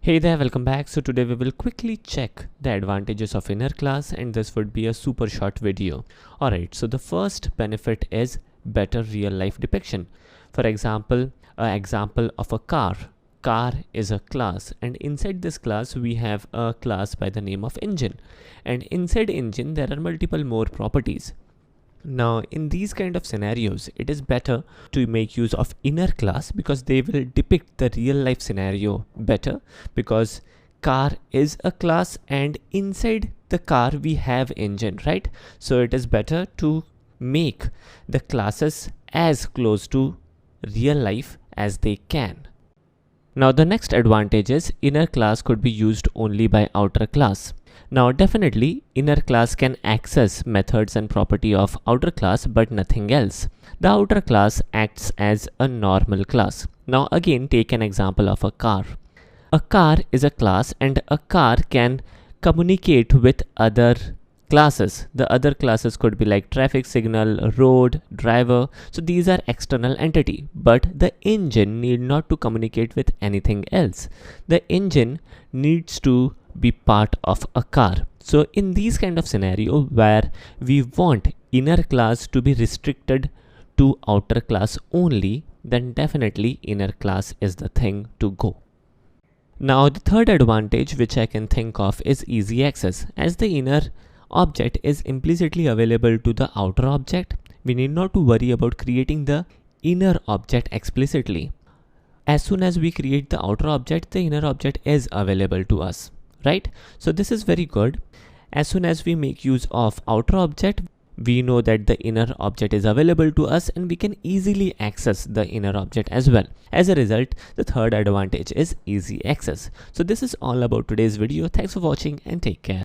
Hey there, welcome back. So today we will quickly check the advantages of inner class, and this would be a super short video. Alright, so the first benefit is better real life depiction. For example, an example of a car. Car is a class, and inside this class we have a class by the name of engine, and inside engine there are multiple more properties. Now in these kind of scenarios it is better to make use of inner class because they will depict the real life scenario better, because car is a class and inside the car we have engine, right? So it is better to make the classes as close to real life as they can. Now the next advantage is inner class could be used only by outer class. Now definitely inner class can access methods and property of outer class but nothing else. The outer class acts as a normal class. Now again take an example of a car. A car is a class and a car can communicate with other classes. The other classes could be like traffic signal, road, driver. So these are external entity, but the engine need not to communicate with anything else. The engine needs to be part of a car. So in these kind of scenario where we want inner class to be restricted to outer class only, then definitely inner class is the thing to go. Now the third advantage which I can think of is easy access. As the inner object is implicitly available to the outer object, we need not to worry about creating the inner object explicitly. As soon as we create the outer object, the inner object is available to us, right? So this is very good. As soon as we make use of outer object, we know that the inner object is available to us and we can easily access the inner object as well. As a result, the third advantage is easy access. So this is all about today's video. Thanks for watching and take care.